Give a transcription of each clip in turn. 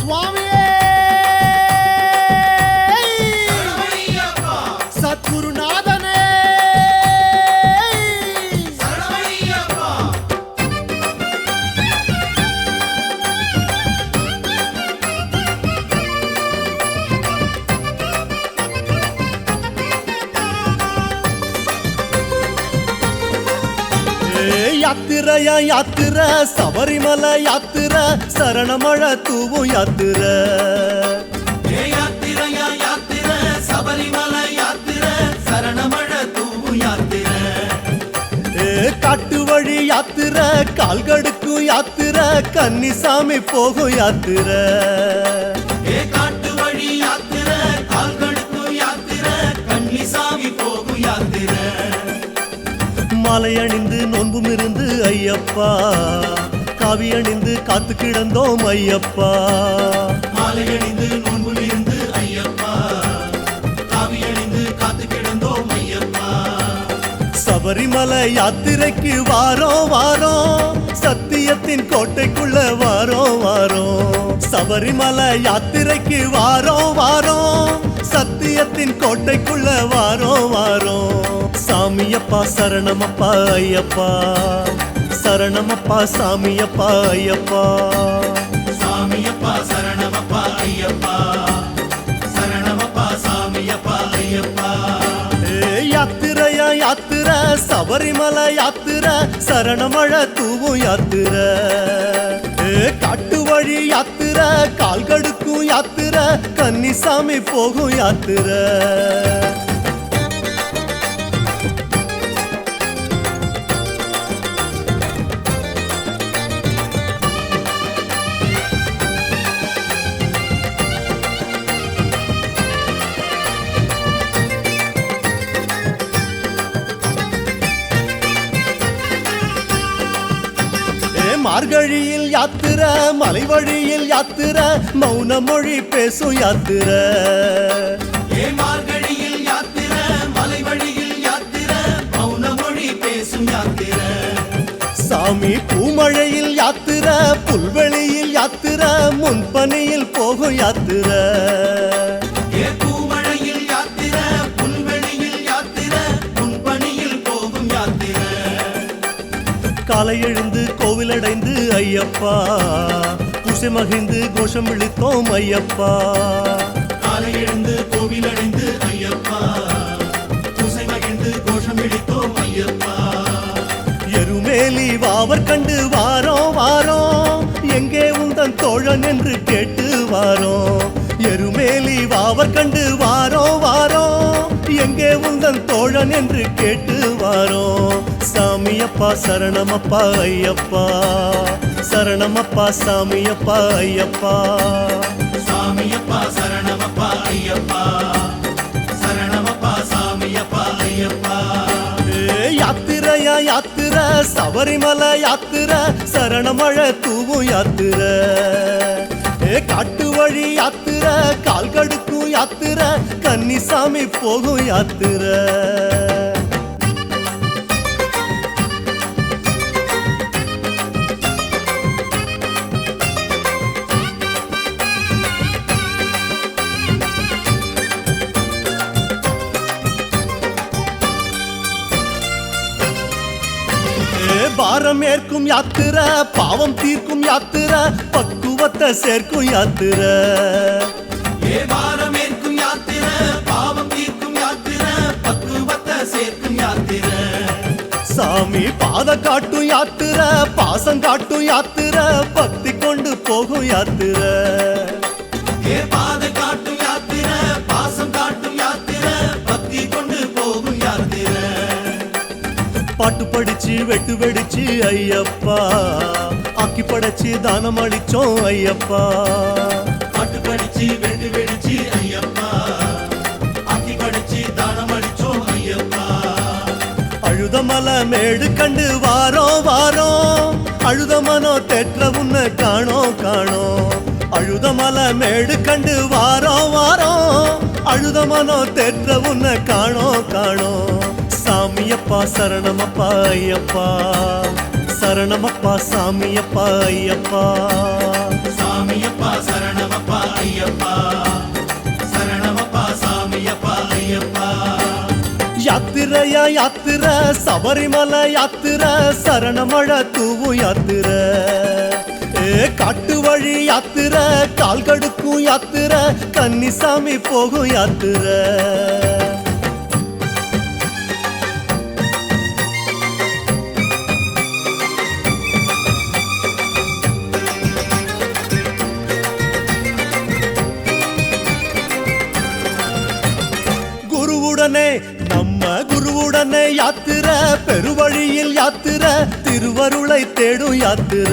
சுவாமியே சத்குருநாதனே யாத்திரையா யாத்திர சபரிமலை யாத்திர சரணமழ தூவும் யாத்திர யாத்திரையா யாத்திர சபரிமலை யாத்திர சரணமழ தூவும் யாத்திர காட்டு வழி யாத்திர கால்கடுக்கும் யாத்திர கன்னிசாமி போகும் யாத்திர காட்டு வழி யாத்திர கால்கடுக்கும் யாத்திர கன்னிசாமி போகும் யாத்திர மாலை அணிந்து நோன்பும் இருந்து ஐயப்பா காவி அணிந்து காத்து கிடந்தோம் ஐயப்பா மாலை அணிந்து நோன்பும் இருந்து ஐயப்பா காவி அணிந்து காத்து கிடந்தோம் ஐயப்பா சபரிமலை யாத்திரைக்கு வாரோம் வாரோம் சத்தியத்தின் கோட்டைக்குள்ள வாரோம் வாரோம் சபரிமலை யாத்திரைக்கு வாரோம் வாரோம் சத்தியத்தின் கோட்டைக்குள்ள வாரோம் வாரோம் சாமியப்பா சரணமப்பா ஐயப்பா சரணமப்பா சாமியப்பா ஐயப்பா சாமியப்பா சரணமப்பா ஐயப்பா சரணமப்பா சாமியப்பா ஐயப்பா யாத்திரையா யாத்திர சபரிமலை யாத்திர சரணமழ தூவும் யாத்திர காட்டு வழி யாத்திர கால்கடுக்கும் யாத்திர கன்னிசாமி போகும் யாத்திர மார்கழியில் யாத்திர மலை வழியில் யாத்திர மௌன மொழி பேசும் யாத்திர மார்கழியில் யாத்திர மலை வழியில் யாத்திர மௌன மொழி பேசும் யாத்திர சாமி பூமழையில் யாத்திர புல்வெளியில் யாத்திர முன்பனியில் போகும் யாத்திர பூமழையில் யாத்திர புல்வெளியில் யாத்திர முன்பனியில் போகும் யாத்திர காலை எழுந்து கோவிலடைந்து ஐயப்பா பூசை மகிழ்ந்து கோஷம் விழித்தோம் ஐயப்பா காலை எழுந்து கோவிலடைந்து ஐயப்பா பூசை மகிழ்ந்து கோஷம் விழித்தோம் ஐயப்பா எருமேலி வாவர் கண்டு வாரோம் வாரோம் எங்கே உந்தன் தோழன் என்று கேட்டு வாரோம் எருமேலி வாவர் கண்டு வாரோம் வாரோம் எங்கே உந்தன் தோழன் என்று கேட்டு வாரோம் சாமியப்பா சரணமப்பா ஐயப்பா சரணமப்பா சாமியப்பா ஐயப்பா சாமியப்பா சரணமப்பா ஐயப்பா சரணமப்பா சாமியப்பா ஐயப்பா யாத்திரையா யாத்திர சபரிமலை யாத்திர சரணமழ தூவும் யாத்திர காட்டு வழி யாத்திர கால்கடுக்கும் யாத்திர கன்னிசாமி போகும் யாத்திர பாரம் ஏற்கும் யாத்திர பாவம் தீர்க்கும் யாத்திர பக்குவத்தை சேர்க்கும் யாத்திர பாரம் ஏற்கும் யாத்திர பாவம் தீர்க்கும் யாத்திர பக்குவத்தை சேர்க்கும் யாத்திர சாமி பாத காட்டும் யாத்திர பாசம் காட்டும் யாத்திர பக்தி கொண்டு போகும் யாத்திர பாத காட்டும் யாத்திர பாசம் காட்டும் யாத்திர பக்தி கொண்டு போகும் யாத்திர பாட்டு படிச்சு வெட்டு வெடிச்சு ஐயப்பா ஆக்கி படைச்சு தானம் அளிச்சோம் ஐயப்பா பாட்டு படிச்சு வெட்டு வெடிச்சு ஐயப்பா ஆக்கி படைச்சு தானம் அளிச்சோம் ஐயப்பா அழுதமலை மேடு கண்டு வாரோம் வாரோம் அழுத மனோ தேற்ற உன்னை காணோம் காணோம் அழுதமலை மேடு கண்டு வாரோம் வாரோம் அழுத மனோ தேற்ற உன்னை காணோம் காணோம் சாமியப்பா சரணமப்பா ஐயப்பா சரணமப்பா சாமியப்பா ஐயப்பா சாமியப்பா சரணமப்பா யாத்திர சபரிமலை யாத்திர சரணமழ தூவும் யாத்திர காட்டு வழி யாத்திர கால் கடுக்கும் யாத்திர கன்னிசாமி போகும் யாத்திர நம்ம குருவுடனே யாத்திர பெருவழியில் யாத்திர திருவருளை தேடும் யாத்திர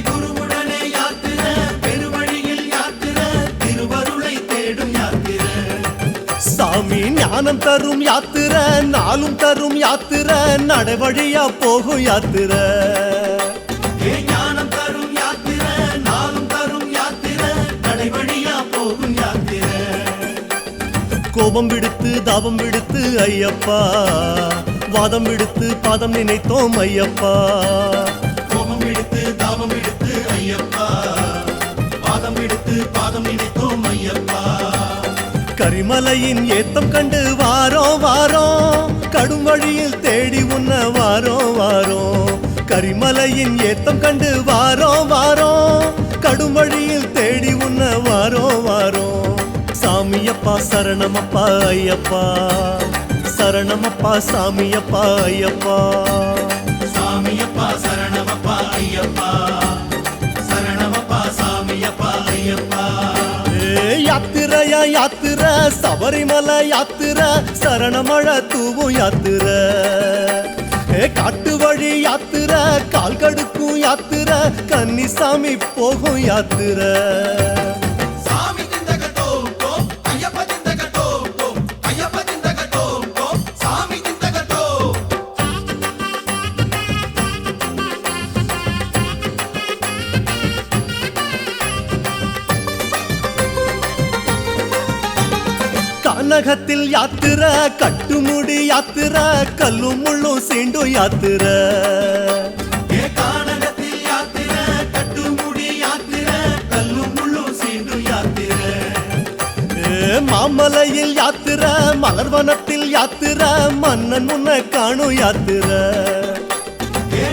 குருவுடனே யாத்திர பெருவழியில் யாத்திர திருவருளை தேடும் யாத்திர சாமி ஞானம் தரும் யாத்திர நாளும் தரும் யாத்திர நடைவழியா போகும் யாத்திர ஞானம் தரும் யாத்திர நாளும் தரும் யாத்திர நடைவழியா போகும் யாத்திர கோபம் விடுத்து தாபம் விடுத்து ஐயப்பா வாதம் விடுத்து பாதம் நினைத்தோம் ஐயப்பா கோபம் விடுத்து தாபம் விடுத்து ஐயப்பா பாதம் விடுத்து பாதம் நினைத்தோம் ஐயப்பா கரிமலையின் ஏத்தம் கண்டு வாரோ வாரோ கடும் வழியில் தேடி உன்ன வாரோ வாரோ கரிமலையின் ஏத்தம் கண்டு வாரோ வாரோ கடும் வழியில் தேடி உன்ன வாரோ வாரோ சாமியப்பா சரணமப்பா ஐயப்பா சரணமப்பா சாமியப்பா ஐயப்பா சாமியப்பா சரணமப்பா ஐயப்பா சரணமப்பா சாமியப்பா ஐயப்பா யாத்திரையா யாத்திர சபரிமலை யாத்திர சரணமழ தூவும் யாத்திர காட்டு வழி யாத்திர கால் கடுக்கும் யாத்திர கன்னிசாமி போகும் யாத்திர கனகத்தில் யாத்திர கட்டுமுடி யாத்திர கல்லும் முள்ளும் சீண்டும் யாத்திர கானகத்தில் யாத்திர கட்டுமுடி யாத்திர கல்லும் முள்ளும் சீண்டும் யாத்திர மாமலையில் யாத்திர மலர்வனத்தில் யாத்திர மன்னன் உன்னை காணும் யாத்திர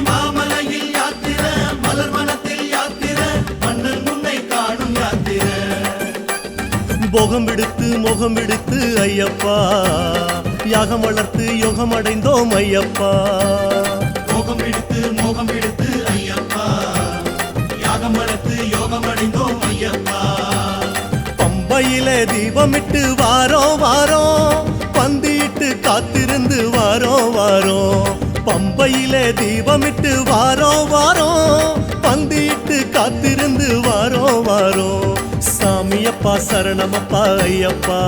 மாமலையில் யாத்திர மலர்வனத்தில் யாத்திர மன்னன் உன்னை காணும் யாத்திர போகம் விடுத்து மோகம் விடுத்து ஐயப்பா யாகம் வளர்த்து யோகம் அடைந்தோம் ஐயப்பா போகம் விடுத்து மோகம் விடுத்து ஐயப்பா யாகம் வளர்த்து யோகம் அடைந்தோம் ஐயப்பா பம்பையிலே தீபமிட்டு வாரோ வாரோ பந்தியிட்டு காத்திருந்து வாரோ வாரோ பம்பையிலே தீபமிட்டு வாரோ வாரோ பந்தியிட்டு காத்திருந்து வாரோ வாரோ சாமியப்பா சரணமப்பா ஐயப்பா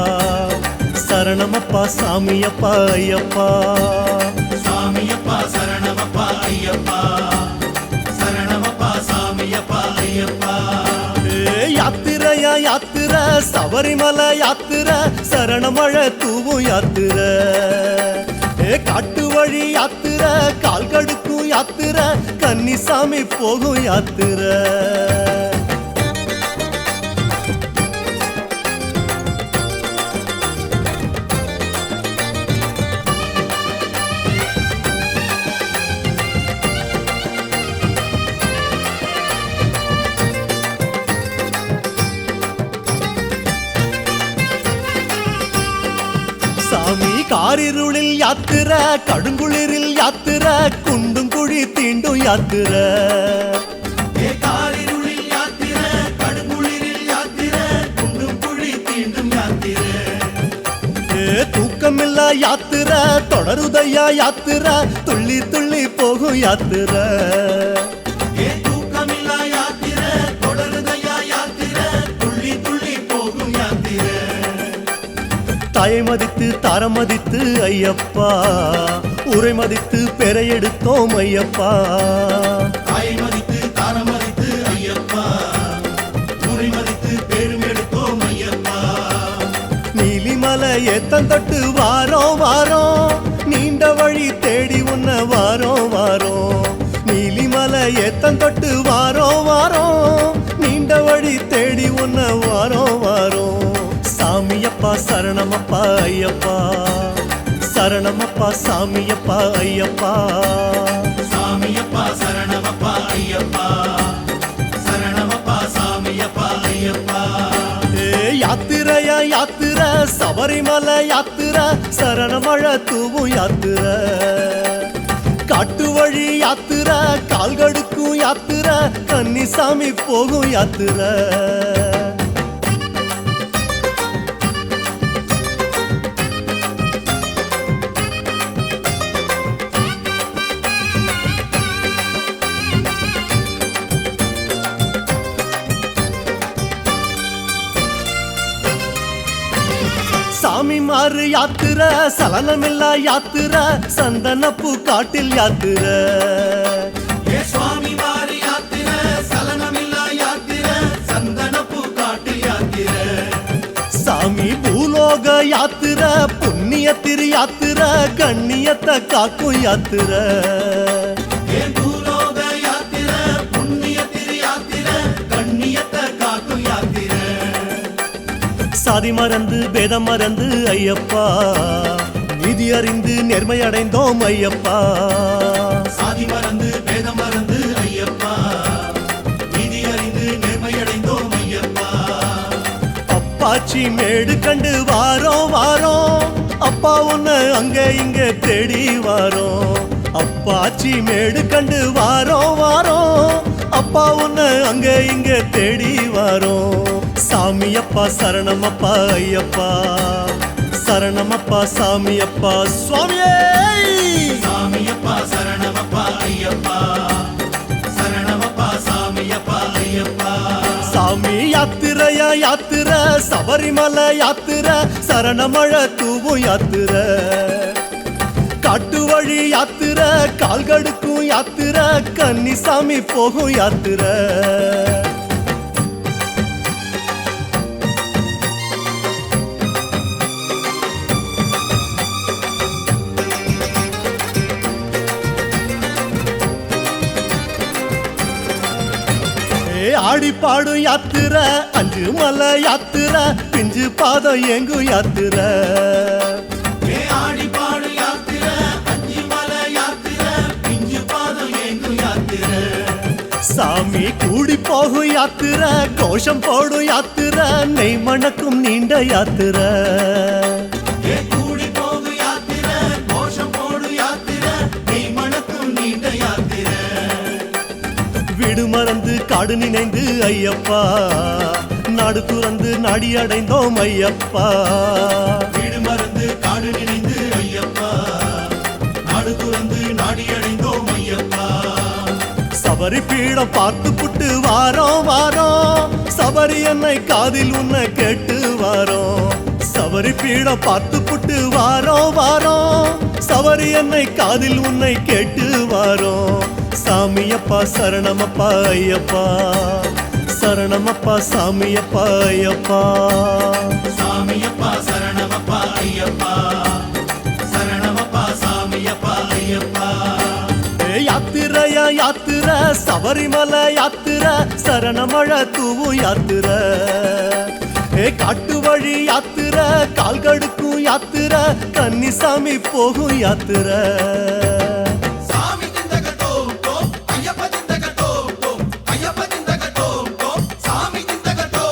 சரணமப்பா சாமியப்பா ஐயப்பா சாமியப்பா சரணமப்பா ஐயப்பா சரணமப்பா சாமியப்பா ஐயப்பா யாத்திரையா யாத்திர சபரிமலை யாத்திர சரணமழ தூவும் யாத்திர காட்டு வழி யாத்திர கால் கடுக்கும் யாத்திர கன்னிசாமி போகும் யாத்திர சாமி காரிருளில் யாத்திர கடுங்குளிரில் யாத்திர குண்டும் குழி தீண்டும் யாத்திர காரிருளில் யாத்திர கடுங்குளிரில் யாத்திர குண்டும் குழி தீண்டும் யாத்திர தூக்கமில்லா யாத்திர தொடருதையா யாத்திர துள்ளி துள்ளி போகும் யாத்திர தூக்கமில்லா யாத்திர தொடருதையா யாத்திர துள்ளி துள்ளி போகும் யாத்திர தாயை மதித்து தாரம் மதித்து ஐயப்பா உரை மதித்து பெற எடுத்தோம் ஐயப்பா தாயை மதித்து தாரம் மதித்து ஐயப்பா உரை மதித்து பேரும் எடுத்தோம் ஐயப்பா நீலிமலை ஏத்தந்தட்டு வாரோ வாரோ நீண்ட வழி தேடி உன்ன வாரோ வாரோ நீலிமலை ஏத்தந்தட்டு வாரோ வாரோ நீண்ட வழி தேடி உன்ன வாரோ வாரோ சாமியப்பா சரணமப்பா ஐயப்பா சரணமப்பா சாமியப்பா ஐயப்பா சாமியப்பா சரணமப்பா ஐயப்பா சரணமப்பா சாமியப்பா ஐயப்பா யாத்திரையா யாத்திர சபரிமலை யாத்திர சரணமழ தூவும் யாத்திர காட்டு வழி யாத்திர கால்கடுக்கும் யாத்திர கன்னிசாமி போகும் யாத்திர சாமி மாறு யாத்திர சலனமில்லா யாத்திர சந்தனப்பூ காட்டில் யாத்திர ஏ சுவாமி மாறி யாத்திர சலனமில்லா யாத்திர சந்தனப்பூ காட்டில் யாத்திர சாமி பூலோக யாத்திர புண்ணிய திரு யாத்திர கண்ணியத்தை காக்கும் யாத்திர ஏ பூலோக யாத்திர புண்ணிய திரு யாத்திர கண்ணியத்தை காக்கும் யாத்திர சாதி மறந்து பேதம் மறந்து ஐயப்பா நீதி அறிந்து நேர்மை அடைந்தோம் ஐயப்பா சாதி மறந்து பேதம் மறந்து ஐயப்பா நீதி அறிந்து நேர்மையடைந்தோம் ஐயப்பா அப்பாச்சி மேடு கண்டு வாரோம் வாரோம் அப்பா உன்னை அங்க இங்க தேடி வாரோம் அப்பாச்சி மேடு கண்டு வாரோம் வாரோம் அப்பா உன்னை அங்க இங்க தேடி வாரோம் சாமியப்பா சரணமப்பா ஐயப்பா சரணமப்பா சாமியப்பா சுவாமியே சாமியப்பா சரணமப்பா ஐயப்பா சரணமப்பா சாமியப்பா ஐயப்பா சாமி யாத்திரையா யாத்திர சபரிமலை யாத்திர சரணமழ தூவும் யாத்திர காட்டு வழி யாத்திர கால்கடுக்கும் யாத்திர கன்னிசாமி போகும் யாத்திர ஆடி பாடும் யாத்திர அஞ்சு மலை யாத்திர பிஞ்சு பாதம் எங்கும் யாத்திர ஏ ஆடி பாடு யாத்திர அஞ்சு மலை யாத்திர பிஞ்சு பாதம் எங்கும் யாத்திர சாமி கூடி போகும் யாத்திர கோஷம் போடும் யாத்திர நெய் மணக்கும் நீண்ட யாத்திர ஏ கூடி போகு யாத்திர கோஷம் போடு யாத்திர நெய் மணக்கும் நீண்ட யாத்திர வீடு மறந்து காடு நினைந்து ஐயப்பா நாடு துறந்து நாடி அடைந்தோம் ஐயப்பா வீடு மறந்து காடு நினைந்து ஐயப்பா நாடு துறந்து நாடி அடைந்தோம் ஐயப்பா சபரி பீடம் பார்த்து புட்டு வாரோம் வாரோம் சபரி என்னை காதில் உன்னை கேட்டு வாரோம் சபரி பீடம் பார்த்து புட்டு வாரோம் வாரோம் சபரி என்னை காதில் உன்னை கேட்டு வாரோம் சாமியப்பா சரணமப்பா ஐயப்பா சரணமப்பா சாமியப்பா ஐயப்பா சாமியப்பா சரணமப்பா ஐயப்பா சரணமப்பா சாமியப்பா ஐயப்பா யாத்திரையா யாத்திர சபரிமலை யாத்திர சரணமழ தூவும் யாத்திர காட்டு வழி யாத்திர கால்கடுக்கும் யாத்திர கன்னிசாமி போகும் யாத்திர சாமி திந்தகட்டோ டோம் ஐயப்ப திந்தகட்டோ டோம் ஐயப்ப திந்தகட்டோ டோம் சாமி திந்தகட்டோ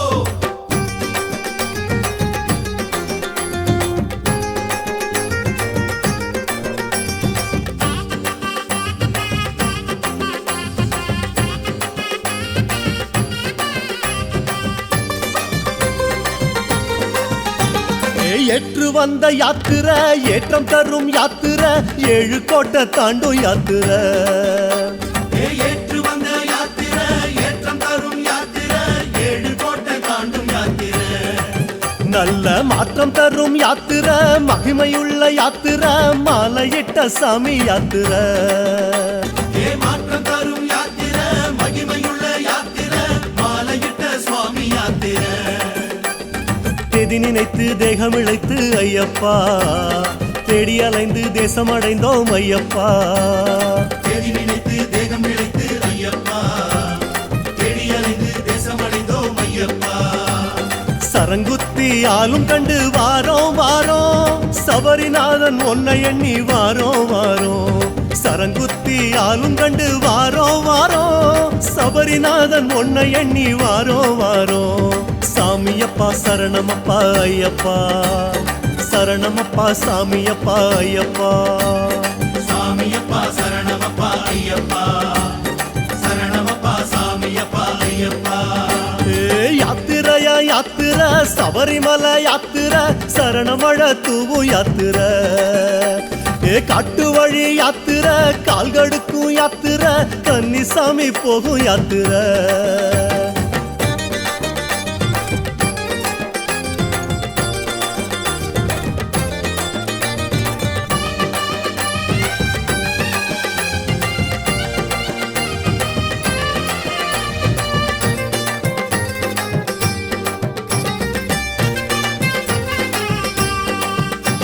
ஏற்று வந்த யாத்திர ஏற்றம் தரும் யாத்திர ஏழு கோட்டை தாண்டும் யாத்திர ஏற்று வந்த யாத்திர ஏற்றம் தரும் யாத்திர ஏழு கோட்டை தாண்டும் யாத்திர நல்ல மாற்றம் தரும் யாத்திர மகிமையுள்ள யாத்திர மாலையிட்ட சாமி யாத்திர மாற்றம் தரும் யாத்திர மகிமையுள்ள யாத்திர மாலையிட்ட சுவாமி யாத்திர தேதி நினைத்து தேகம் இழைத்து ஐயப்பா தேடி அலைந்து தேசம் அடைந்தோம் ஐயப்பா தேடி நினைத்து தேகம் இழைத்து ஐயப்பா தேடி அலைந்து தேசம் அடைந்தோம் ஐயப்பா சரங்குத்தி ஆளும் கண்டு வாரோம் வாரோம் சபரிநாதன் ஒன்னை எண்ணி வாரோம் வாரோம் சரங்குத்தி ஆளும் கண்டு வாரோம் வாரோம் சபரிநாதன் ஒன்னை எண்ணி வாரோம் வாரோம் சாமியப்பா சரணமப்பா ஐயப்பா சரணமப்பா சாமியப்பா ஐயப்பா சாமியப்பா சரணமப்பா ஐயப்பா சரணமப்பா சாமியப்பா ஐயப்பா யாத்திரையா யாத்திர சபரிமலை யாத்திர சரணமழ தூவு யாத்திர காட்டு வழி யாத்திர கால்கடுக்கும் யாத்திர கன்னிசாமி போகும் யாத்திர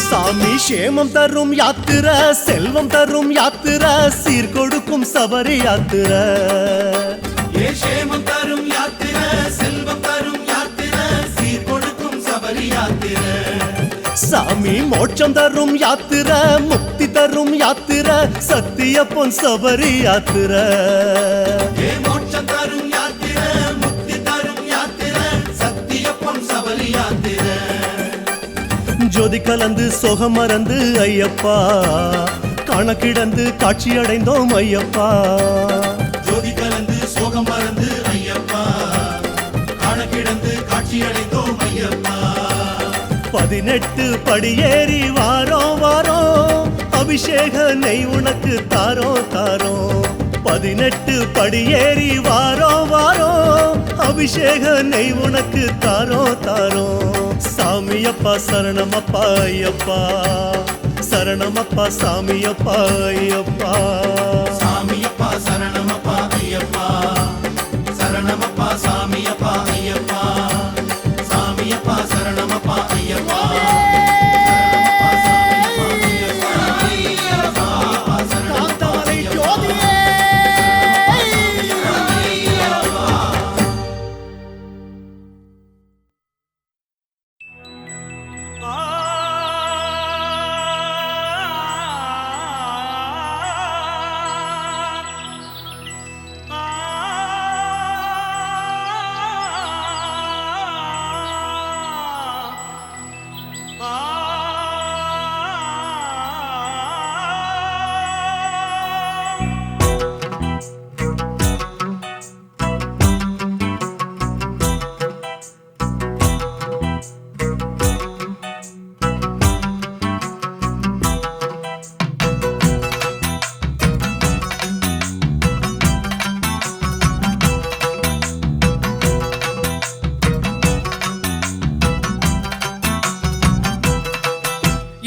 சாமி சேமம் தரும் யாத்திர செல்வம் தரும் யாத்திர சீர் கொடுக்கும் சபரி யாத்திர சேமம் தரும் யாத்திர செல்வம் தரும் யாத்திர சீர் கொடுக்கும் சபரி யாத்திர சாமி மோட்சம் தரும் யாத்திர முக்தி தரும் யாத்திர சத்திய பொன் சபரி யாத்திர மோட்சம் தரும் யாத்திர முக்தி தரும் யாத்திர சத்திய பொன் சபரி யாத்திர ஜோதி கலந்து சொகம் மறந்து ஐயப்பா கணக்கிடந்து காட்சி அடைந்தோம் ஐயப்பா ஜோதி கலந்து சோகம் மறந்து ஐயப்பா கணக்கிடந்து காட்சி அடைந்தோம் ஐயப்பா 18 படியேறி வாரோம் வாரோம் அபிஷேக நெய் உனக்கு தாரோ தாரோ 18 படியேறி வாரோம் வாரோம் அபிஷேக நெய் உனக்கு தாரோ தாரோ சாமியப்பா சரணமப்பா ஐயப்பா சரணமப்பா சாமியப்பா ஐயப்பா சாமியப்பா சரணமப்பா ஐயப்பா சரணமப்பா சாமியப்பா ஐயப்பா சாமியப்பா சரணமப்பா ஐயப்பா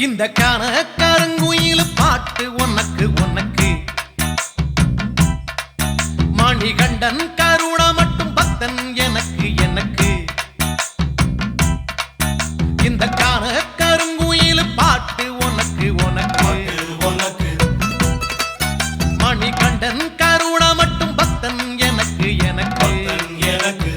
இந்த கரங்குயில் பாட்டு உனக்கு உனக்கு மணிகண்டன் கருணா மட்டும் பக்தன் எனக்கு எனக்கு இந்த கருங்குயில் பாட்டு உனக்கு உனக்கு உனக்கு மணிகண்டன் கருணா மட்டும் பக்தன் எனக்கு எனக்கு எனக்கு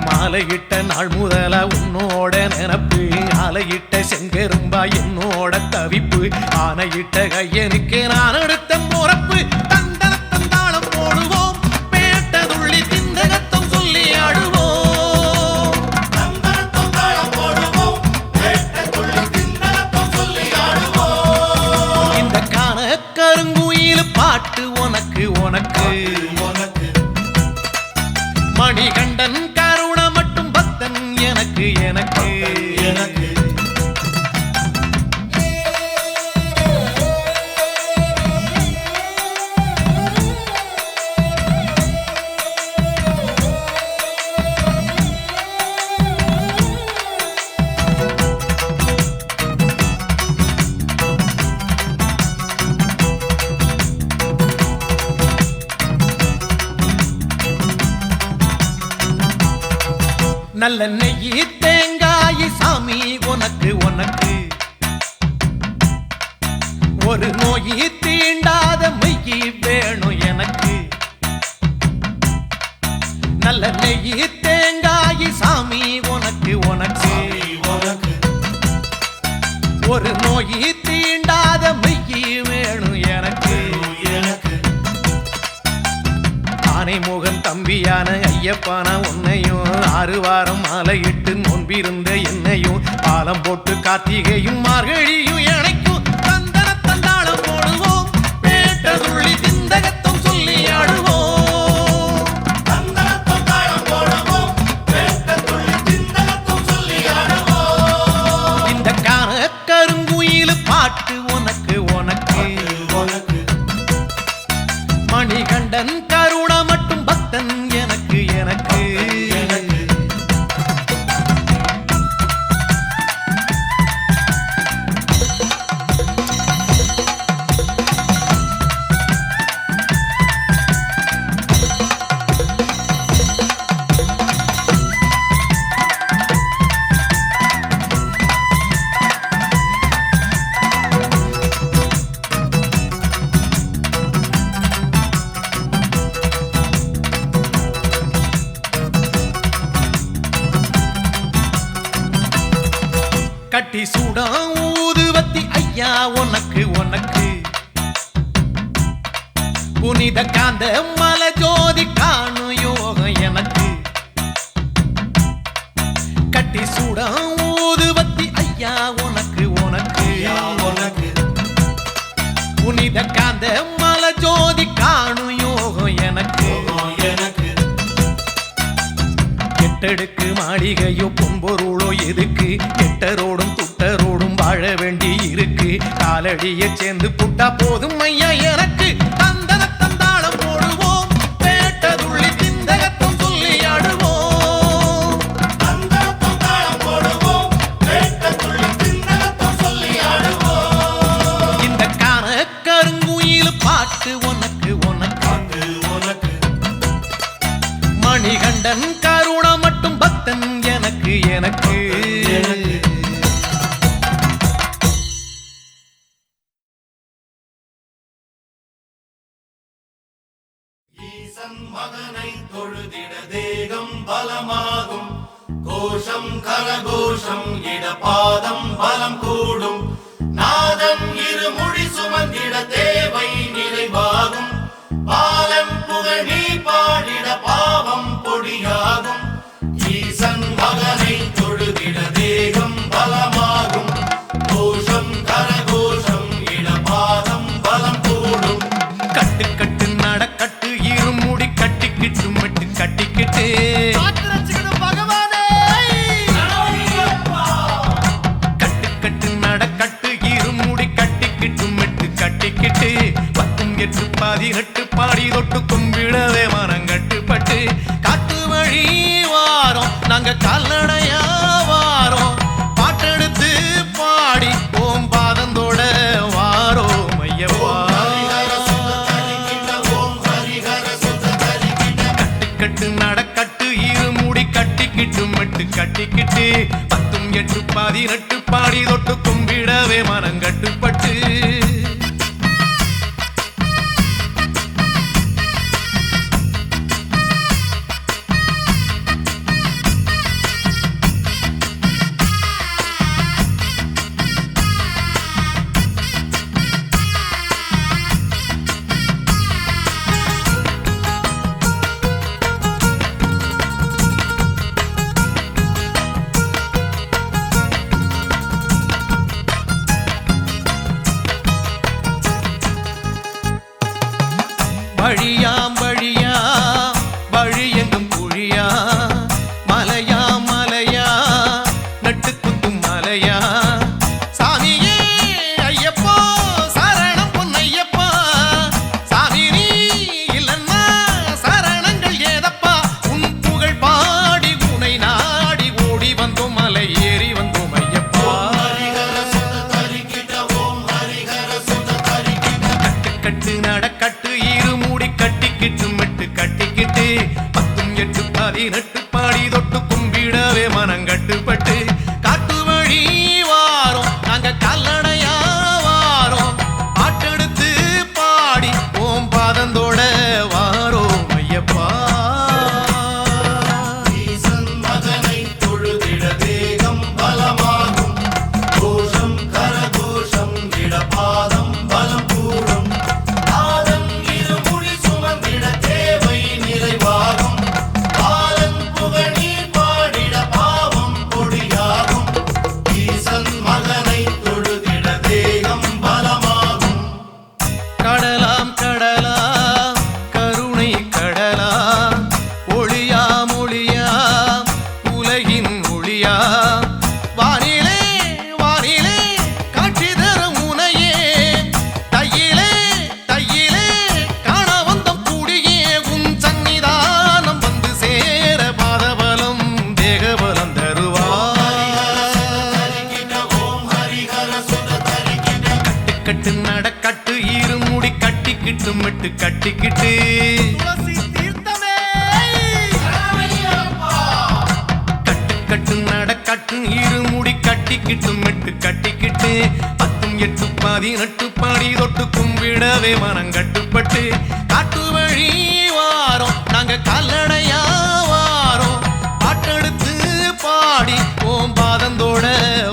மாலையிட்ட நாள் முதல உன்னோட நினப்பு ஆலையிட்ட செங்கரும்பா என்னோட தவிப்பு ஆனையிட்ட கையனுக்கு நான் எடுத்த முறப்பு தந்தாளம் போடுவோம் பேட்டதுள்ளி திந்தகத்தம் சொல்லி ஆடுவோம் இந்த கருங்குயில் பாட்டு உனக்கு உனக்கு உனக்கு மணிகண்டன் கருணா மட்டும் பக்தன் எனக்கு எனக்கு எனக்கு நல்ல நெய்யி தேங்காய் சாமி உனக்கு உனக்கு ஒரு நோயி தீண்டாத மெய்யி வேணும் எனக்கு நல்ல நெய்யி தேங்காய் தாயி சாமி உனக்கு உனக்கு உனக்கு ஒரு நோயி தீண்டாத மெய்யி வேணும் எனக்கு எனக்கு ஆனை முகன் தம்பியான ஐயப்பான உன்னையும் 6 வாரம் மாலையிட்டு நோன்பிருந்த என்னையும் பாலம் போட்டு கார்த்திகையும் மார்கழியும் இணைக்கும் தந்தன தந்தாளம் போடுவோம் பேட்ட துள்ளி திந்தகத்தும் சொல்லி ஆடுவோம் தந்தனத்தம் தாளம் போடுவோம் வேட்டத்துள்ளி திந்தகத்தும் சொல்லி ஆடுவோம் இந்த காண கருங்குயில் பாட்டு உனக்கு உனக்கு உனக்கு மணிகண்டன் கருண மட்டும் பக்தன் எனக்கு எனக்கு எனக்கு கட்டி சூடா ஊதுவத்தி ஐயா உனக்கு உனக்கு புனித காந்த மலை ஜோதி காணும் யோகம் எனக்கு கட்டி சூடா ஊதுவத்தி ஐயா உனக்கு உனக்கு உனக்கு புனித காந்த மலை ஜோதி காணும் யோகம் எனக்கு எனக்கு எட்டடுக்கு மாளிகையோ பொன்பொருளோ எதுக்கு எட்டரோடும் துட்டரோடும் வாழ வேண்டி இருக்கு காலடியை சேர்ந்து புட்டா போதும் ஐயா எனக்கு தந்தன தந்தாளம் போடுவோம் பேட்டதுள்ளி திந்தகத்தும் சொல்லி ஆடுவோம் தந்தனத்தம் தாளம் போடுவோம் வேட்டத்துள்ளி திந்தகத்தும் சொல்லி ஆடுவோம் இந்த காண கருங்குயில் பாட்டு உனக்கு உனக்கு உனக்கு மணிகண்டன் கருண மட்டும் பக்தன் எனக்கு எனக்கு ஈசன் மகனை தொழுதிட தேகம் பலமாகும் கோஷம் கரகோஷம் இடபாதம் பலம் கூடும் நாதன் இருமுடி சுமந்திட தேவை நிறைவாகும் பாலன் புகழ் நீ பாடிட பாவம் பொடியாகும் ஈசன் மகனை தொழுதிட தேகம் பலமாகும் கோஷம் கரகோஷம் இடபாதம் பலம் கூடும் கட்டு கட்டு நடக்கட்டு இருமுடி கட்டிக்கிட்டு மட்டு கட்டிக்கிட்டு கட்டு கட்டு நடக்கட்டு இருமுடி கட்டிக்கிட்டு மட்டு கட்டிக்கிட்டு 18 18 பாடி தொட்டு கும்பிடவே மனம் கட்டுப்பட்டு காட்டு வழி வாரோம் நாங்க கால்நடையா வாரோம் பாட்டெடுத்து பாடி ஓம் பாதந்தோட வாரோம் ஐயப்பா கட்டு நடக்கட்டு இருமுடி கட்டிக்கிட்டு மட்டு கட்டிக்கிட்டு 18 18 பாடி தொட்டு கும்பிடவே மனம் கட்டுப்பட்டு வழியாம் வழியா வழி எங்கும் குழியா மலையா மலையா நட்டு குத்தும் மலையா சாமியே ஐயப்பா சரணம் பொன்னையப்பா சாமி நீ இல்லன்னா சரணங்கள் ஏதப்பா உன் புகழ் பாடி உனை நாடி ஓடி வந்தோம் மலை ஏறி வந்தோம் ஐயப்பா கட்டு கட்டு நடக்கட்டு இருமுடி கட்டிக்கிட்டு மட்டு கட்டிக்கிட்டு 18 18 பாடி தொட்டு கும்பிடவே மனம் கட்டுப்பட்டு காட்டு வழி வாரோம் நாங்க கால்நடையா வாரோம் பாட்டெடுத்து பாடி ஓம் பாதந்தோட வாரோம் ஐயப்பா ஈசன் மகனை கட்டு நடக்கட்டு இருமுடி கட்டிக்கிட்டு மெட்டு கட்டிக்கிட்டு 10 8 18 பாடி தொட்டு கும்பிடவே மனம் கட்டுப்பட்டு காட்டு வழி வாரோம் நாங்க கல்லடையா வாரோம் பாட்டெடுத்து பாடி ஓம் பாதந்தோட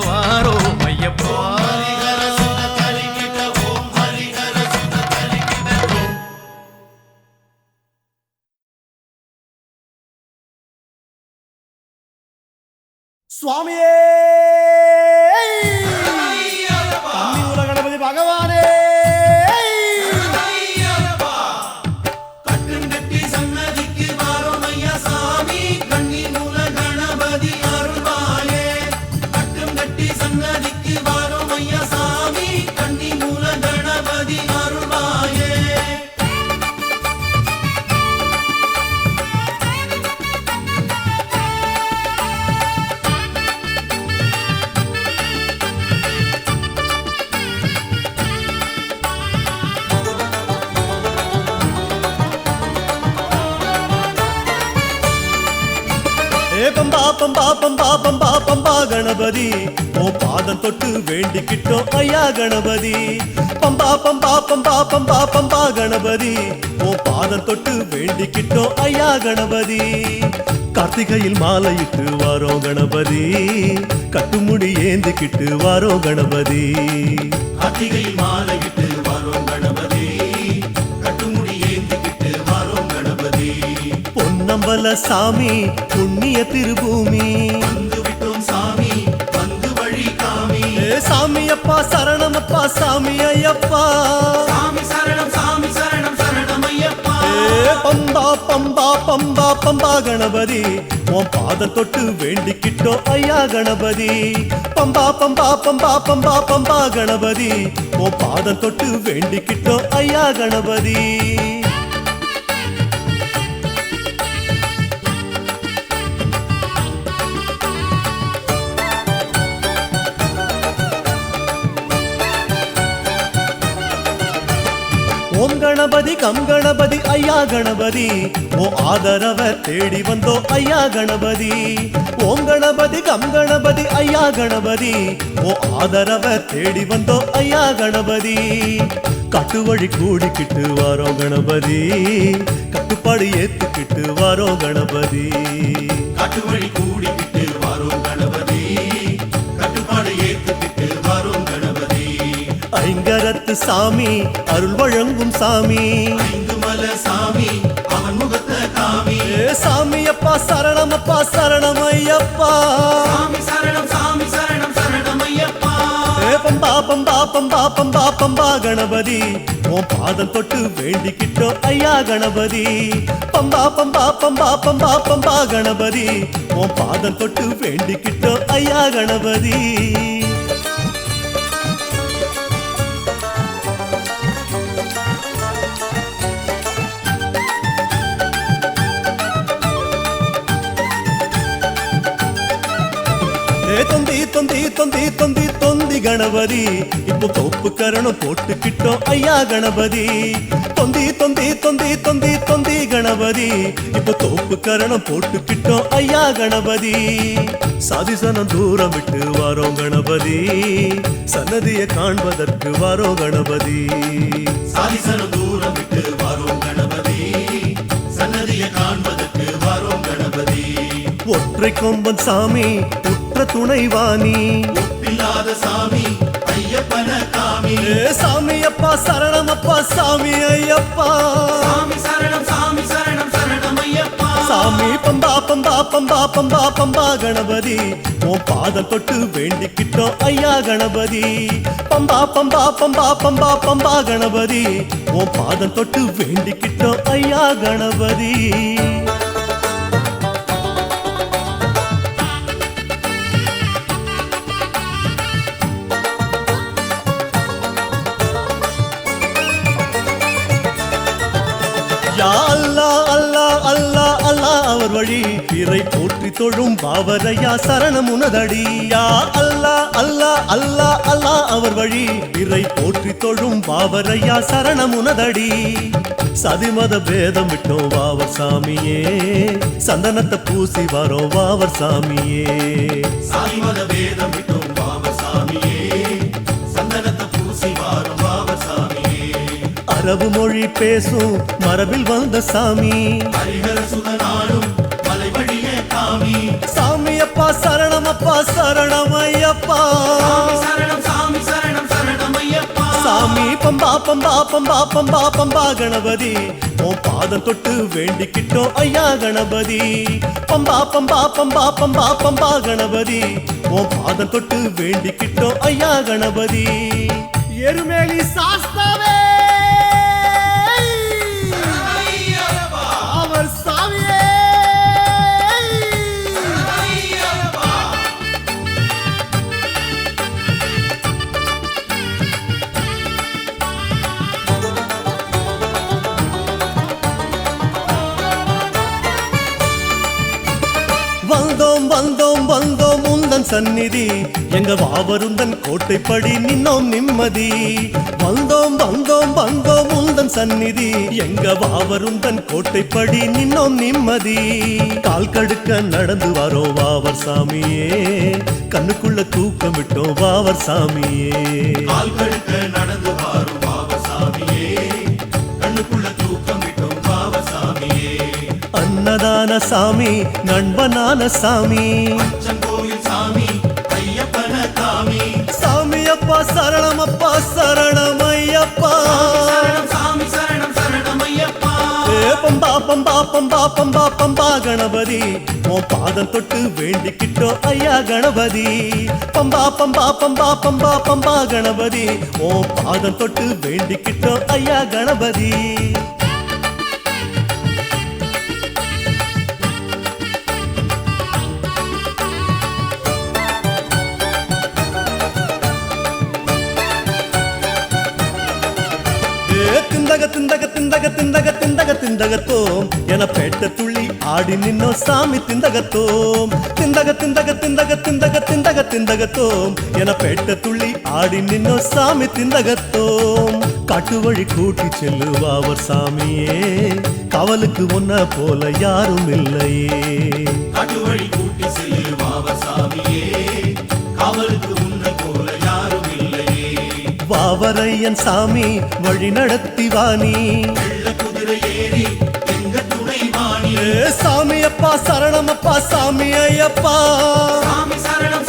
வாரோம் ஐயப்பா. சுவாமியே கன்னிமூல கணபதி பகவானே கட்டுங்கட்டி சன்னதிக்கு வாரோம் ஐயா சாமி கன்னிமூல கணபதி அருள்வாயே. கட்டுங்கட்டி சன்னதிக்கு வாரோம் ஐயா சாமி கன்னிமூல கணபதி அருள்வாயே. பம்பா பம்பா பம்பா பம்பா பம்பா கணபதி ஓ பாதம் தொட்டு வேண்டிக்கிட்டோம் ஐயா கணபதி. பம்பா பம்பா பம்பா பம்பா பம்பா கணபதி ஓ பாதம் தொட்டு வேண்டிக்கிட்டோம் ஐயா கணபதி. கார்த்திகையில் மாலையிட்டு வாரோம் கணபதி கட்டுமுடி ஏந்திக்கிட்டு வாரோம் கணபதி. கார்த்திகையில் மாலையிட்டு வாரோம் கணபதி கட்டுமுடி ஏந்திக்கிட்டு வாரோம் கணபதி. பொன்னம்பல சாமி புண்ணிய திருபூமி வந்து விட்டோம் சாமி வந்து வழி காமி. சாமி அப்பா சரணமப்பா சாமி ஐயப்பா. சாமி சரணம் சரணம் ஐயப்பா. பம்பா பம்பா பம்பா பம்பா கணபதி உன் பாதம் தொட்டு வேண்டிக்கிட்டோம் ஐயா கணபதி. பம்பா பம்பா பம்பா பம்பா பம்பா கணபதி உன் பாதம் தொட்டு வேண்டிக்கிட்டோம் ஐயா கணபதி. ஓம் கணபதி கம் கணபதி ஐயா கணபதி ஓ ஆதரவ தேடி வந்தோ ஐயா கணபதி. ஓம் கணபதி கம் கணபதி ஐயா கணபதி ஓ ஆதரவ தேடி வந்தோ ஐயா கணபதி. காட்டு வழி கூடிக்கிட்டு வாரோம் கணபதி கட்டுப்பாடு ஏத்துக்கிட்டு வாரோம் கணபதி. காட்டு வழி கூடிக்கிட்டு வாரோம் கணபதி கட்டுப்பாடு ஏத்துக்கிட்டு வாரோம் கணபதி. ஐங்கரத்து சாமி அருள் வழங்கும் சாமி ஐந்து மல சாமி அவன் முகத்த காமி. சாமி அப்பா சரணமப்பா சரணம் ஐயப்பா. சாமி சரணம் ஐயப்பா. பம்பா பம்பா பம்பா பம்பா பம்பா கணபதி உன் பாதம் தொட்டு வேண்டிக்கிட்டோம் ஐயா கணபதி. பம்பா பம்பா பம்பா பம்பா பம்பா கணபதி உன் பாதம் தொட்டு வேண்டிக்கிட்டோம் ஐயா கணபதி. தொந்தி தொந்தி தொந்தி தொந்தி தொந்தி கணபதி இப்போ தோப்பு கரணம் போட்டுக்கிட்டோம் ஐயா கணபதி. தொந்தி தொந்தி தொந்தி தொந்தி தொந்தி கணபதி இப்போ தோப்பு கரணம் போட்டுக்கிட்டோம் ஐயா கணபதி. சாதிசனம் தூரம் விட்டு வாரோம் கணபதி சன்னதியை காண்பதற்கு வாரோம் கணபதி. சாதிசனம் தூரம் விட்டு வாரோம் கணபதி சன்னதியை காண்பதற்கு வாரோம் கணபதி. ஒற்றை கொம்பன் சாமி உற்ற துணைவாணி ஒப்பில்லாத சாமி ஐயப்பன காமி. சாமி அப்பா சரணமப்பா சாமி ஐயப்பா. சாமி சரணம் ஐயப்பா. சாமி பம்பா பம்பா பம்பா பம்பா பம்பா கணபதி உன் பாதம் தொட்டு வேண்டிக்கிட்டோம் ஐயா கணபதி. பம்பா பம்பா பம்பா பம்பா பம்பா கணபதி உன் பாதம் தொட்டு வேண்டிக்கிட்டோம் ஐயா கணபதி. யா அல்லா அல்லா அல்லா அல்லா அவர் வழி பிறை போற்றி தொழும் பாவரையா சரணம் உனதடியா அல்லா அல்லா அல்லா அல்லா அவர் வழி பிறை போற்றி தொழும் பாவரையா சரணம் உனதடி சதிமத பேதம் விட்டோம் வாவர் சாமியே சந்தனத்தை பூசி வரோம் வாவர் சாமியே சாமிமத வேதம் விட்டோம் பாவ சாமியே சந்தனத்தை பூசி வாரும் பாவ சாமியே அரபு மொழி பேசும் மரபில் வந்த சாமி ஹரிஹர சுதனாடும் மலை வழியே காமி சாமி அப்பா சரணம் அப்பா சரணம் ஐயப்பா சரணம் சாமி சரணம் சரணம் ஐயப்பா சாமி பம்பா பம்பா பம்பா பம்பா பம்பா கணபதி உன் பாதம் தொட்டு வேண்டிக்கிட்டோம் ஐயா கணபதி பம்பா பம்பா பம்பா பம்பா பம்பா கணபதி உன் பாதம் தொட்டு வேண்டிக்கிட்டோம் ஐயா கணபதி எருமேலி சாஸ்தாவே அவர் சாமியே வந்தோம் வந்தோம் வந்தோம் உந்தன் சந்நிதி எங்க வாவருந்தன் கோட்டைப்படி நின்னோம் நிம்மதி வந்தோம் வந்தோம் வந்தோம் உந்தன் சந்நிதி எங்க வாவருந்தன் கோட்டைப்படி நின்னோம் நிம்மதி கால் கடுக்க நடந்து வரோம் வாவர் சாமியே கண்ணுக்குள்ள தூக்கம் விட்டோம் வாவர் சாமியே கால் கடுக்க நடந்து வாரும் பாவ சாமியே கண்ணுக்குள்ள தூக்கம் விட்டோம் பாவ சாமியே அன்னதான சாமி நண்பனான சாமி அச்சங்கோயில் சாமி ஐயப்பன காமி சாமி அப்பா சரணம் அப்பா சரணம் ஐயப்பா சரணம் சாமி சரணம் சரணம் ஐயப்பா ஏ பம்பா பம்பா பம்பா பம்பா பம்பா கணபதி உன் பாதம் தொட்டு வேண்டிக்கிட்டோம் ஐயா கணபதி பம்பா பம்பா பம்பா பம்பா பம்பா கணபதி உன் பாதம் தொட்டு வேண்டிக்கிட்டோம் ஐயா கணபதி திந்தக திந்தக திந்தக திந்தக திந்தக திந்தகத்தோம் என பேட்ட துள்ளி ஆடி நின்னோ சாமி திந்தகத்தோம் திந்தக திந்தக திந்தக திந்தக திந்தக திந்தகத்தோம் என பேட்ட துள்ளி ஆடி நின்னோ சாமி திந்தகத்தோம் காட்டு வழி கூட்டி செல்லுவாவர் சாமியே கவலுக்கு ஒன்ன போல யாரும் இல்லையே காட்டு வழி கூட்டி செல்லு பாவ சாமியே காவலுக்கு உன்னை போல யாரும் இல்லையே வாவரையன் சாமி வழி நடத்தி வாணி வெள்ள குதிரை ஏறி எங்க துணை வாணி ஏ சாமி அப்பா சரணம் அப்பா சாமி ஐயப்பா சாமி சரணம்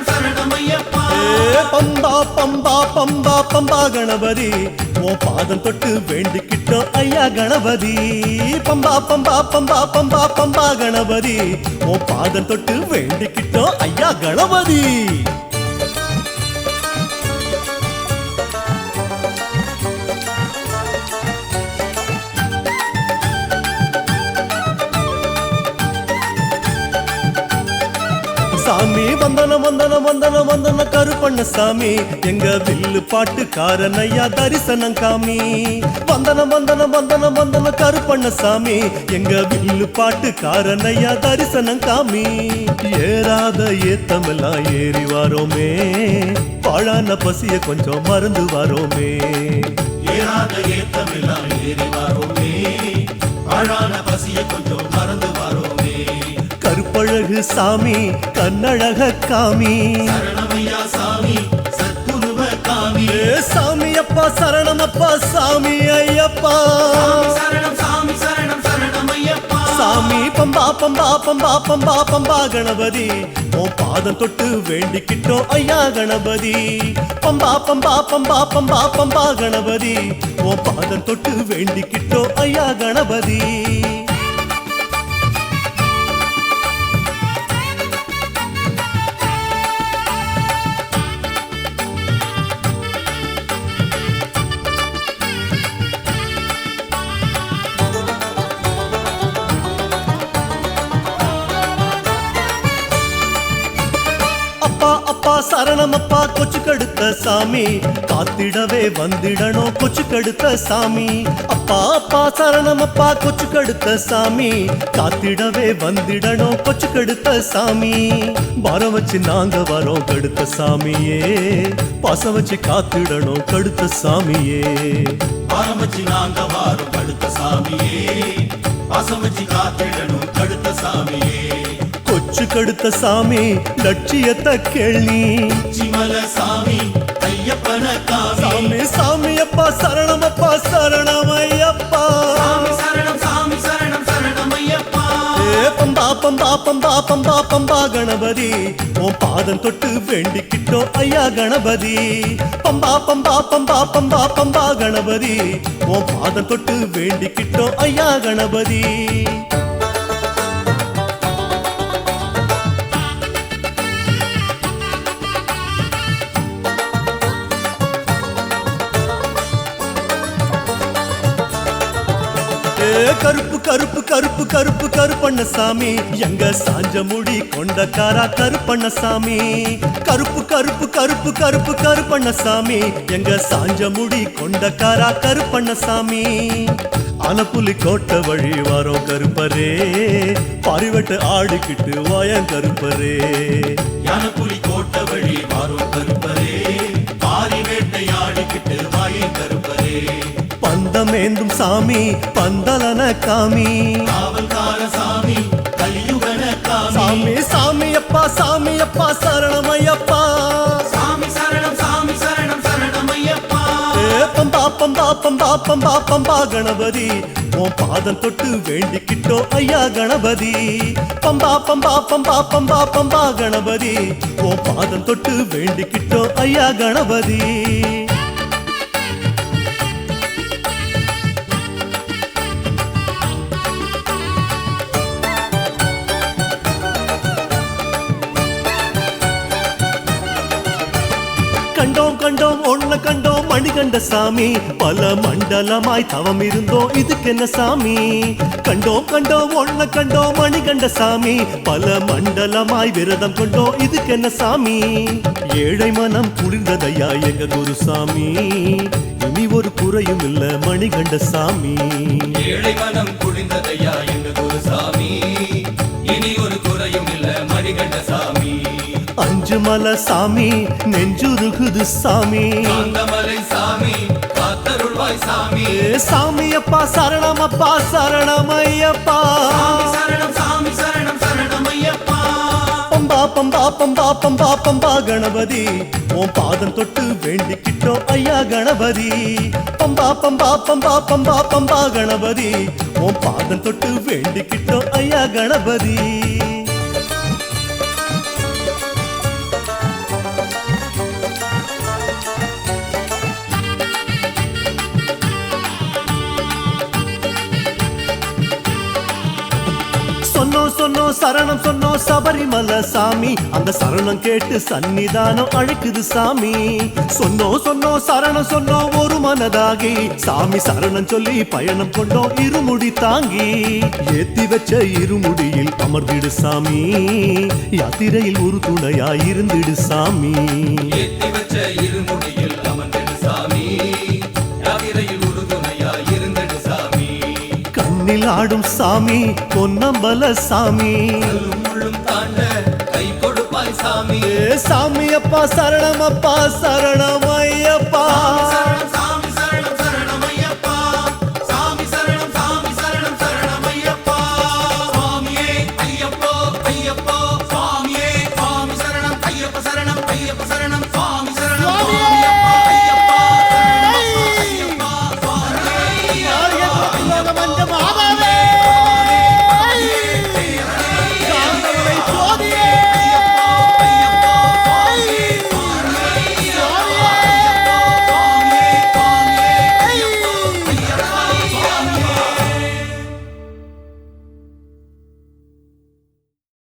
சரணம் ஐயப்பா ஏ பம்பா பம்பா பம்பா பம்பா கணபதி உன் பாதம் தொட்டு வேண்டிக்கிட்டோம் ஐயா கணபதி பம்பா பம்பா பம்பா பம்பா பம்பா கணபதி உன் பாதம் தொட்டு வேண்டிக்கிட்டோம் ஐயா கணபதி சாமி வந்தன வந்தன வந்தன வந்தன கருப்பண்ண சாமி எங்க வில்லு பாட்டுக்காரன் ஐயா தரிசனம் காமி வந்தன வந்தன வந்தன வந்தன கருப்பண்ண சாமி எங்க வில்லு பாட்டுக்காரன் ஐயா தரிசனம் காமி ஏறாத ஏத்தமெல்லாம் ஏறி வாரோமே பாழான பசிய கொஞ்சம் மறந்து வாரோமே ஏறாத ஏத்தமெல்லாம் ஏறி வாரோமே ஆழான பசிய கொஞ்சம் மறந்து வாரோமே கருப்பழகு சாமி கண்ணழக காமி சரணமையா சாமி சத்குருவ காமி ஏ சாமி அப்பா சரணம் அப்பா சாமி ஐயப்பா சரணம் சரணம் ஐயப்பா சாமி பம்பா பம்பா பம்பா பம்பா பம்பா கணபதி உன் பாதம் தொட்டு வேண்டிக்கிட்டோம் ஐயா கணபதி பம்பா பம்பா பம்பா பம்பா பம்பா கணபதி உன் பாதம் தொட்டு வேண்டிக்கிட்டோம் ஐயா கணபதி அப்பா அப்பா சரணமப்பா கொச்சு கடுத்த சாமி காத்திடவே வந்திடணும் கொச்சு கடுத்த சாமி அப்பா அப்பா சரணமப்பா கொச்சு கடுத்த சாமி காத்திடவே வந்திடணும் கொச்சு கடுத்த சாமி வர வச்சு நாங்க வரோம் கடுத்த சாமியே பாசம் வச்சு காத்திடணும் கடுத்த சாமியே ஆரம்பிச்சு நாங்க வாரம் கடுத்த சாமியே பாசம் வச்சு காத்திடணும் கடுத்த சாமியே கொச்சு கடுத்த சாமி லட்சியத்தை கேள்வி சிமல சாமி ஐயப்பன காமி சாமி சாமி அப்பா சரணமப்பா சரணமையப்பா சாமி சரணம் சரணம் ஐயப்பா ஏ பம்பா பம்பா பம்பா பம்பா பம்பா கணபதி உன் பாதம் தொட்டு வேண்டிக்கிட்டோம் ஐயா கணபதி பம்பா பம்பா பம்பா பம்பா பம்பா கணபதி உன் பாதம் தொட்டு வேண்டிக்கிட்டோம் ஐயா கணபதி கருப்பு கருப்பு கருப்பு கருப்பு கருப்பண்ண சாமி எங்க சாஞ்ச முடி கொண்டக்காரா கருப்பண்ண சாமி கருப்பு கருப்பு கருப்பு கருப்பு கருப்பண்ண சாமி எங்க சாஞ்ச முடி கொண்டக்காரா கருப்பண்ண சாமி ஆனப்புலி கோட்டை வழி வரோம் கருப்பரே பாரிவட்ட ஆடிக்கிட்டு வாயம் கருப்பரே யானப்புலி கோட்டை வழி வரோம் கருப்பரே பாரிவேட்டை ஆடிக்கிட்டு வாயம் கருப்பரே பந்தமேந்தும் சாமி பந்தலன காமி காவல்கார சாமி கலியுகன காமி சாமி சாமி அப்பா சரணமையப்பா சாமி சரணம் ஐயப்பா பம்பா பம்பா பம்பா பம்பா பம்பா கணபதி உன் பாதம் தொட்டு வேண்டிக்கிட்டோ ஐயா கணபதி பம்பா பம்பா பம்பா பம்பா பம்பா கணபதி உன் பாதம் தொட்டு வேண்டிக்கிட்டோ ஐயா கணபதி கண்டோம் கண்டோம் ஒன்ன கண்டோம் மணிகண்ட சாமி பல மண்டலமாய் தவம் இருந்தோம் இதுக்கு என்ன சாமி கண்டோம் கண்டோம் ஒன்ன கண்டோம் மணிகண்ட சாமி பல மண்டலமாய் விரதம் கொண்டோம் இதுக்கு என்ன சாமி ஏழை மனம் குளிர்ந்ததையா எங்க குருசாமி இனி ஒரு குறையும் இல்ல மணிகண்ட சாமி ஏழை மனம் குளிர்ந்ததையா எங்க குருசாமி இனி ஒரு குறையும் இல்ல மணிகண்ட சாமி அஞ்சு மலை சாமி நெஞ்சுருகுது சாமி காந்தமலை சாமி காத்தருள்வாய் சாமி சாமி அப்பா சரணமப்பா சரணமையப்பா சரணம் ஐயப்பா பம்பா பம்பா பம்பா பம்பா பம்பா கணபதி உன் பாதம் தொட்டு வேண்டிக்கிட்டோம் ஐயா கணபதி பம்பா பம்பா பம்பா பம்பா பம்பா கணபதி உன் பாதம் தொட்டு வேண்டிக்கிட்டோம் ஐயா கணபதி சொன்னோம் சரணம் சொன்னோம் சபரிமலை சாமி அந்த சரணம் கேட்டு சன்னிதானம் அழைக்குது சாமி சொன்னோம் சரணம் சொன்னோம் ஒரு மனதாகி சாமி சரணம் சொல்லி பயணம் கொண்டோம் இருமுடி தாங்கி ஏத்தி வச்ச இருமுடியில் அமர்ந்திடு சாமி யாத்திரையில் ஒரு துணையாய் இருந்திடு சாமி ஏத்தி வச்ச இருமுடியில் அமர்ந்திடு சாமி யாத்திரையில் ஒரு துணையாய் இருந்திடு சாமி கண்ணில் ஆடும் சாமி பொன்னம்பல சாமி முள்ளும் தாண்ட கை கொடுப்பாய் சாமி சாமி அப்பா சரணம் ஐயப்பா சரணம்